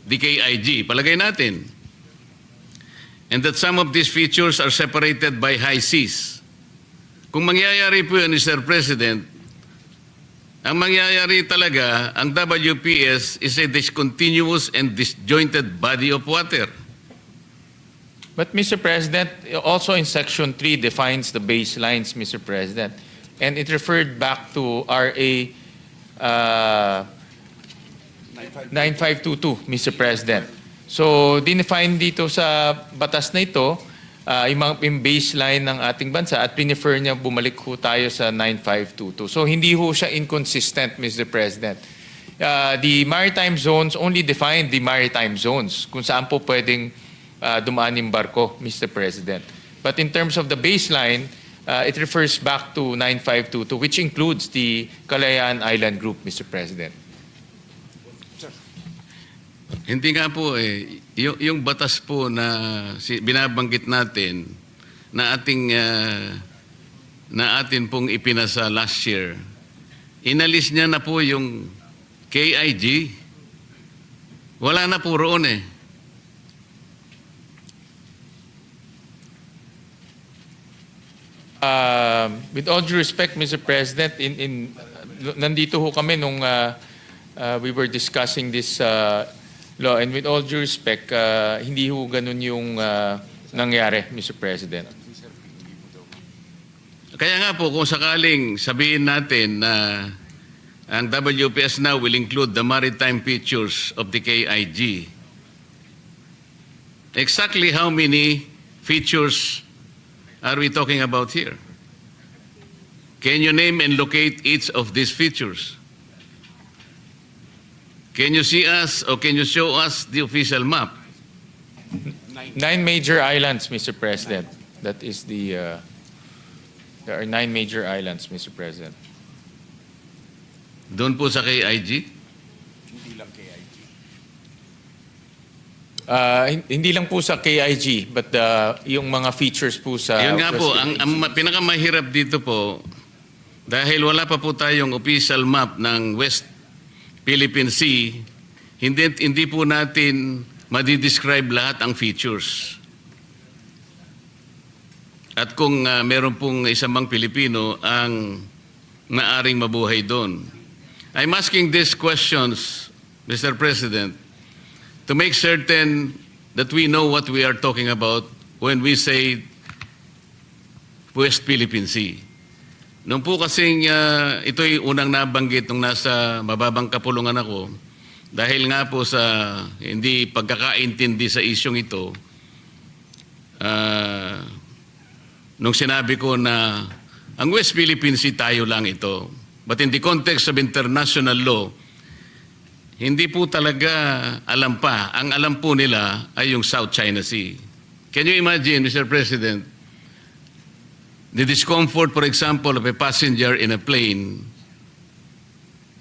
D: the KIG. Palagay natin. And that some of these features are separated by high seas. Kung mangyayari po yun, Mr. President, ang mangyayari talaga, ang WPS is a discontinuous and disjointed body of water.
C: But Mr. President, also in Section 3 defines the baselines, Mr. President. And it referred back to RA 9522, Mr. President. So, dinefine dito sa batas na ito, yung baseline ng ating bansa at prefer niya bumalik ho tayo sa 9522. So, hindi ho siya inconsistent, Mr. President. The maritime zones only define the maritime zones, kung saan po pwedeng dumaan yung barko, Mr. President. But in terms of the baseline, it refers back to 9522, which includes the Kalayaan Island Group, Mr. President.
D: Hindi nga po eh. Yung batas po na binabanggit natin na atin pong ipinasa last year, inalis niya na po yung KIG. Wala na po roon eh.
C: With all due respect, Mr. President, nandito ho kami nung we were discussing this law, and with all due respect, hindi ho ganun yung nangyari, Mr. President.
D: Kaya nga po, kung sakaling sabihin natin na ang WPS now will include the maritime features of the KIG, exactly how many features are we talking about here? Can you name and locate each of these features? Can you see us or can you show us the official map?
C: 9 major islands, Mr. President. That is the, there are 9 major islands, Mr. President.
D: Doon po sa KIG?
E: Hindi lang KIG.
C: Hindi lang po sa KIG, but yung mga features po sa...
D: Yun nga po,
C: West
D: ang pinakamahirap dito po, dahil wala pa po tayong official map ng West Philippine Sea, hindi po natin madidescribe lahat ang features. At kung meron pong isang mang Pilipino ang naaring mabuhay doon. I'm asking these questions, Mr. President, to make certain that we know what we are talking about when we say West Philippine Sea. Nung po kasing ito'y unang nabanggit nung nasa mababang kapulungan ako, dahil nga po sa hindi pagkakaintindi sa isyong ito, nung sinabi ko na ang West Philippine Sea tayo lang ito. But in the context of international law, hindi po talaga alam pa. Ang alam po nila ay yung South China Sea. Can you imagine, Mr. President, the discomfort, for example, of a passenger in a plane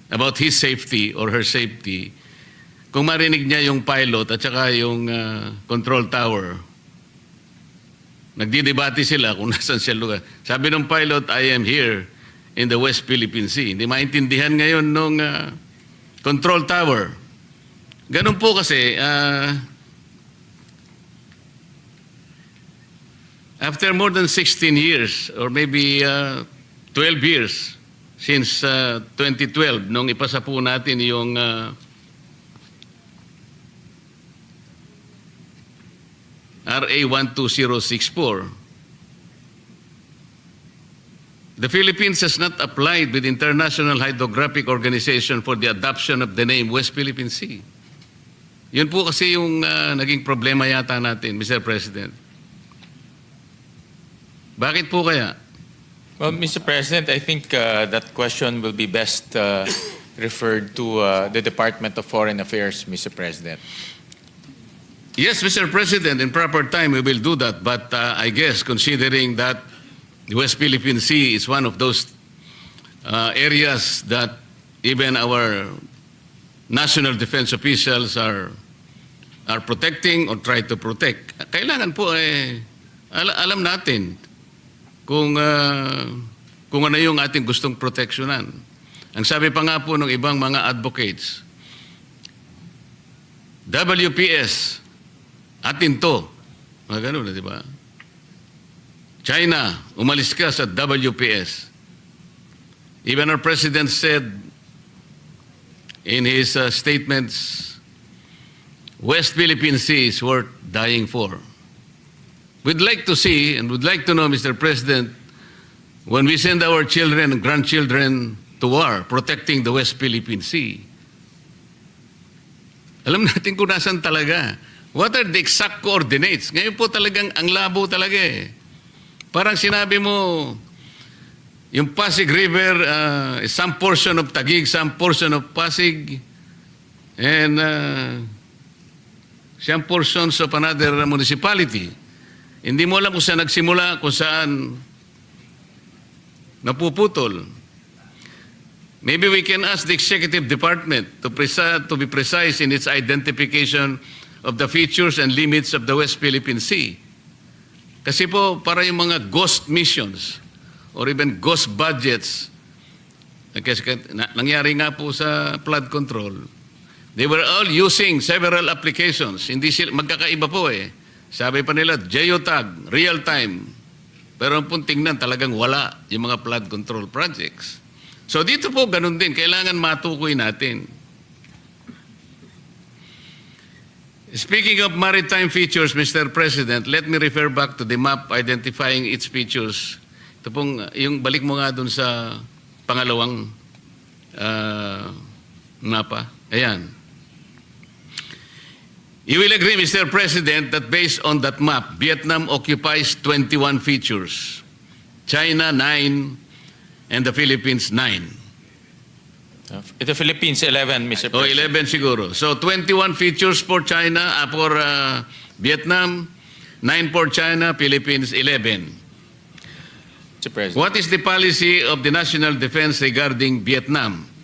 D: about his safety or her safety, kung marinig niya yung pilot at saka yung control tower, nagdidebate sila kung nasan siya lugar. Sabi ng pilot, I am here in the West Philippine Sea. Hindi maintindihan ngayon nung control tower. Ganun po kasi, After more than 16 years or maybe 12 years since 2012 nung ipasa po natin yung RA 12064, the Philippines has not applied with International Hydrographic Organization for the adoption of the name West Philippine Sea. Yun po kasi yung naging problema yata natin, Mr. President. Bakit po kaya?
C: Well, Mr. President, I think that question will be best referred to the Department of Foreign Affairs, Mr. President.
D: Yes, Mr. President, in proper time we will do that. But I guess considering that the West Philippine Sea is one of those areas that even our national defense officials are protecting or try to protect, kailangan po alam natin kung ano yung ating gustong proteksyonan. Ang sabi pa nga po ng ibang mga advocates, WPS, atin to. Mga ganun, di ba? China, umalis ka sa WPS. Even our president said in his statements, West Philippine Sea is worth dying for. We'd like to see and would like to know, Mr. President, when we send our children and grandchildren to war protecting the West Philippine Sea, alam natin kung nasan talaga. What are the exact coordinates? Ngayon po talagang ang labo talaga eh. Parang sinabi mo, yung Pasig River, some portion of Taguig, some portion of Pasig, and some portions of another municipality. Hindi mo alam kung saan nagsimula, kung saan napuputol. Maybe we can ask the Executive Department to be precise in its identification of the features and limits of the West Philippine Sea. Kasi po, para yung mga ghost missions or even ghost budgets, kasi nangyari nga po sa flood control, they were all using several applications. Hindi sila, magkakaiba po eh. Sabi pa nila, geotag, real time. Pero ang pong tingnan, talagang wala yung mga flood control projects. So dito po, ganun din. Kailangan matukoy natin. Speaking of maritime features, Mr. President, let me refer back to the map identifying its features. Ito pong, yung balik mo nga dun sa pangalawang mapa. Ayan. You will agree, Mr. President, that based on that map, Vietnam occupies 21 features, China 9, and the Philippines 9.
C: The Philippines 11, Mr.
D: O
C: President.
D: 11 siguro. So 21 features for China, for Vietnam, 9 for China, Philippines 11.
C: Mr. President.
D: What is the policy of the national defense regarding Vietnam?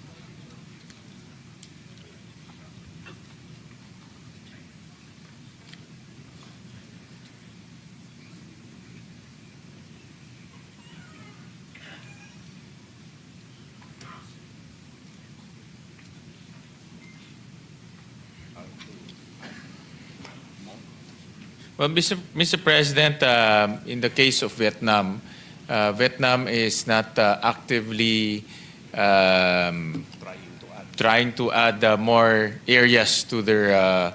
C: Well, Mr. President, in the case of Vietnam, Vietnam is not actively trying to add more areas to their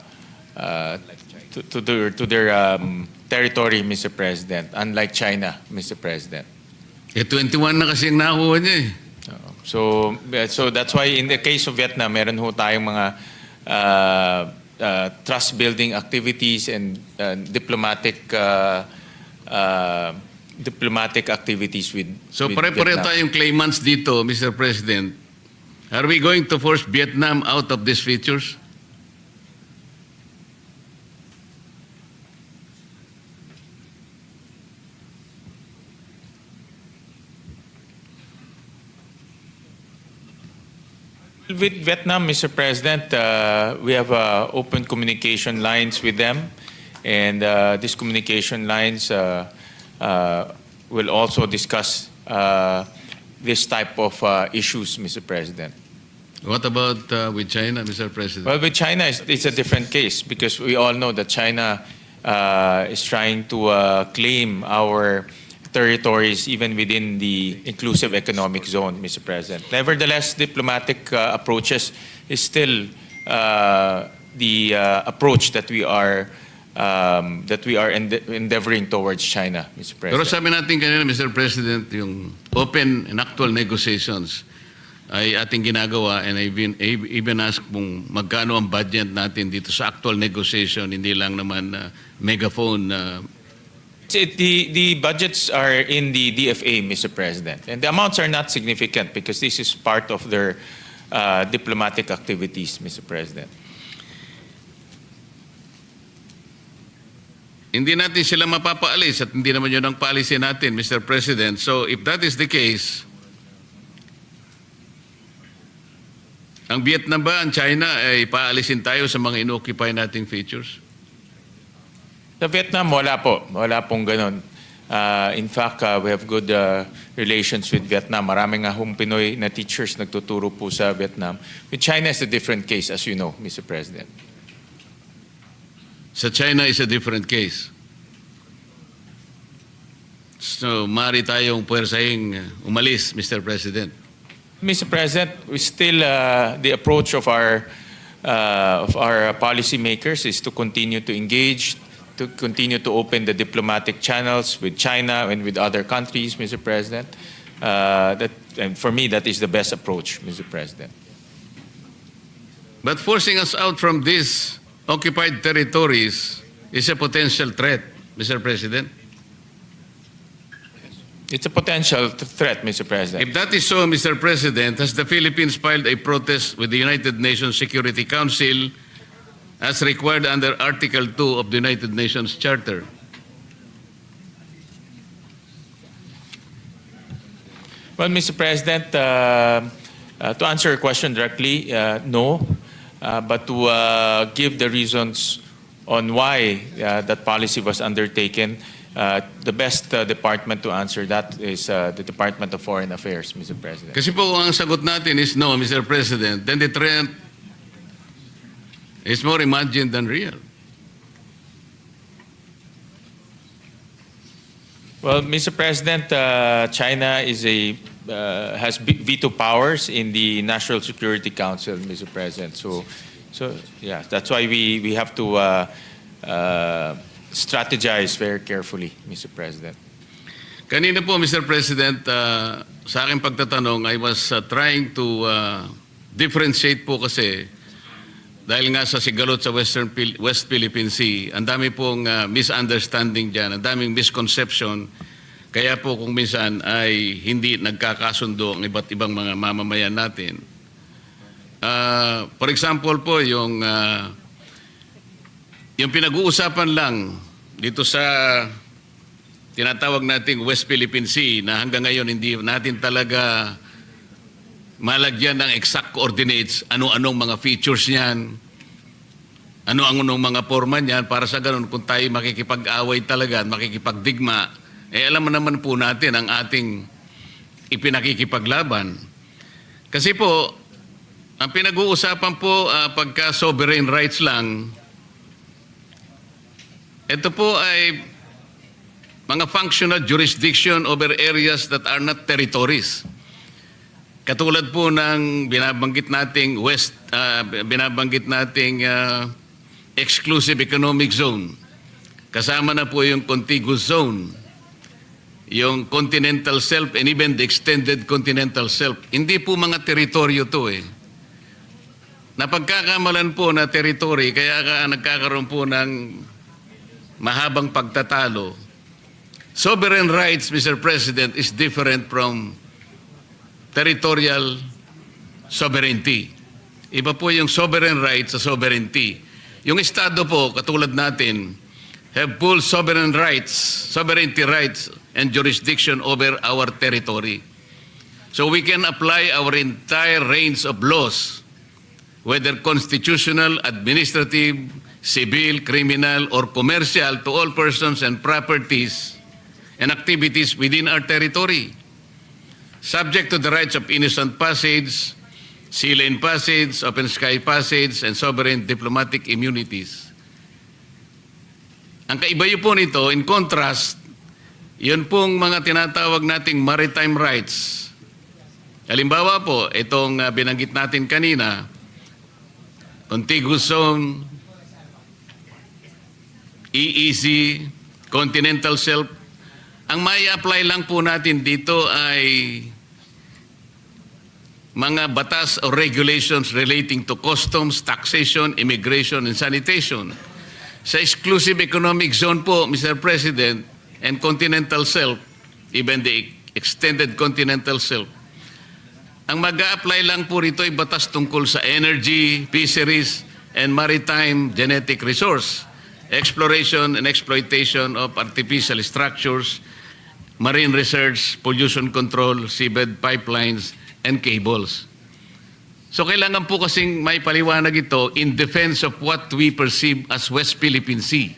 C: territory, Mr. President. Unlike China, Mr. President.
D: 21 na kasi ang nakuha niya eh.
C: So that's why in the case of Vietnam, meron ho tayong mga trust building activities and diplomatic activities with
D: So
C: with
D: pare-pareho
C: Vietnam.
D: tayong claimants dito, Mr. President. Are we going to force Vietnam out of these features?
C: With Vietnam, Mr. President, we have open communication lines with them, and these communication lines will also discuss this type of issues, Mr. President.
D: What about with China, Mr. President?
C: Well, with China, it's a different case because we all know that China is trying to claim our territories even within the inclusive economic zone, Mr. President. Nevertheless, diplomatic approaches is still the approach that we are endeavoring towards China, Mr.
D: Pero
C: President.
D: sabi natin kanina, Mr. President, yung open and actual negotiations ay ating ginagawa, and I even asked kung magkano ang budget natin dito sa actual negotiation, hindi lang naman megaphone.
C: The budgets are in the DFA, Mr. President, and the amounts are not significant because this is part of their diplomatic activities, Mr. President.
D: Hindi natin sila mapapaalis at hindi naman yun ang policy natin, Mr. President. So if that is the case, ang Vietnam ba, ang China, ay paalisin tayo sa mga inoccupy nating features?
C: Sa Vietnam, wala po. Wala pong ganun. In fact, we have good relations with Vietnam. Maraming nga hong Pinoy na teachers nagtuturo po sa Vietnam. With China is a different case, as you know, Mr. President.
D: Sa China is a different case. So, maaari tayong puwersahing umalis, Mr. President.
C: Mr. President, we still the approach of our policymakers is to continue to engage, to continue to open the diplomatic channels with China and with other countries, Mr. President. And for me, that is the best approach, Mr. President.
D: But forcing us out from these occupied territories is a potential threat, Mr. President.
C: It's a potential threat, Mr. President.
D: If that is so, Mr. President, has the Philippines filed a protest with the United Nations Security Council as required under Article 2 of the United Nations Charter?
C: Well, Mr. President, to answer your question directly, no. But to give the reasons on why that policy was undertaken, the best department to answer that is the Department of Foreign Affairs, Mr. President.
D: Kasi po kung ang sagot natin is no, Mr. President, then the threat is more imagined than real.
C: Well, Mr. President, China is has veto powers in the National Security Council, Mr. President. So yeah, that's why we have to strategize very carefully, Mr. President.
D: Kanina po, Mr. President, sa aking pagtatanong, I was trying to differentiate po kasi dahil nga sa sigalot sa West Philippine Sea, ang dami pong misunderstanding dyan, ang daming misconception. Kaya po kung minsan ay hindi nagkakasundo ang iba't ibang mga mamamayan natin. For example po, yung pinag-uusapan lang dito sa tinatawag nating West Philippine Sea na hanggang ngayon hindi natin talaga malagyan ng exact coordinates, ano-anong mga features niyan, ano-anong mga forma niyan, para sa ganun kung tayo makikipag-away talaga, makikipagdigma, alam mo naman po natin ang ating ipinakikipaglaban. Kasi po, ang pinag-uusapan po pagka sovereign rights lang, ito po ay mga functional jurisdiction over areas that are not territories. Katulad po ng binabanggit nating exclusive economic zone. Kasama na po yung contiguous zone, yung continental shelf, and even the extended continental shelf. Hindi po mga teritoryo to eh. Napagkakamalan po na territory, kaya nagkakaroon po ng mahabang pagtatalo. Sovereign rights, Mr. President, is different from territorial sovereignty. Iba po yung sovereign rights sa sovereignty. Yung Estado po, katulad natin, have full sovereignty rights and jurisdiction over our territory. So we can apply our entire range of laws, whether constitutional, administrative, civil, criminal, or commercial, to all persons and properties and activities within our territory, subject to the rights of innocent passage, sea lane passage, open sky passage, and sovereign diplomatic immunities. Ang kaiba po nito, in contrast, yun pong mga tinatawag nating maritime rights. Halimbawa po, itong binanggit natin kanina, contiguous zone, EEZ, continental shelf. Ang may apply lang po natin dito ay mga batas o regulations relating to customs, taxation, immigration, and sanitation. Sa exclusive economic zone po, Mr. President, and continental shelf, even the extended continental shelf, ang mag-a-apply lang po rito ay batas tungkol sa energy, fisheries, and maritime genetic resource, exploration and exploitation of artificial structures, marine research, pollution control, seabed pipelines, and cables. So kailangan po kasing may paliwanag ito in defense of what we perceive as West Philippine Sea.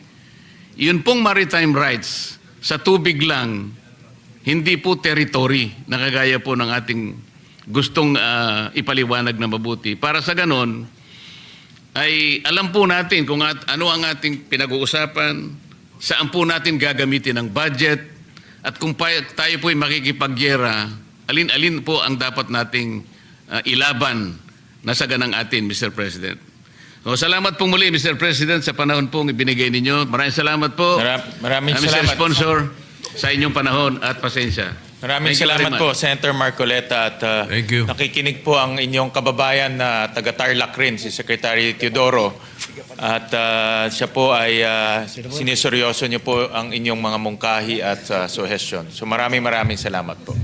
D: Yun pong maritime rights sa tubig lang, hindi po territory na kagaya po ng ating gustong ipaliwanag na mabuti. Para sa ganon, ay alam po natin kung ano ang ating pinag-uusapan, saan po natin gagamitin ang budget, at kung tayo po ay makikipagyera, alin-alin po ang dapat nating ilaban na sa ganang atin, Mr. President. So, salamat po muli, Mr. President, sa panahon pong ibinigay ninyo. Maraming salamat po.
C: Maraming
D: Mr.
C: salamat.
D: Sponsor, sa inyong panahon at pasensya.
C: Maraming
D: Thank you very
C: salamat
D: much.
C: po, Senator Marcoleta. At
A: Thank you.
C: nakikinig po ang inyong kababayan na taga-Tarlac rin, si Secretary Teodoro. At siya po ay siniseryoso niyo po ang inyong mga mungkahi at suggestion. So maraming salamat po.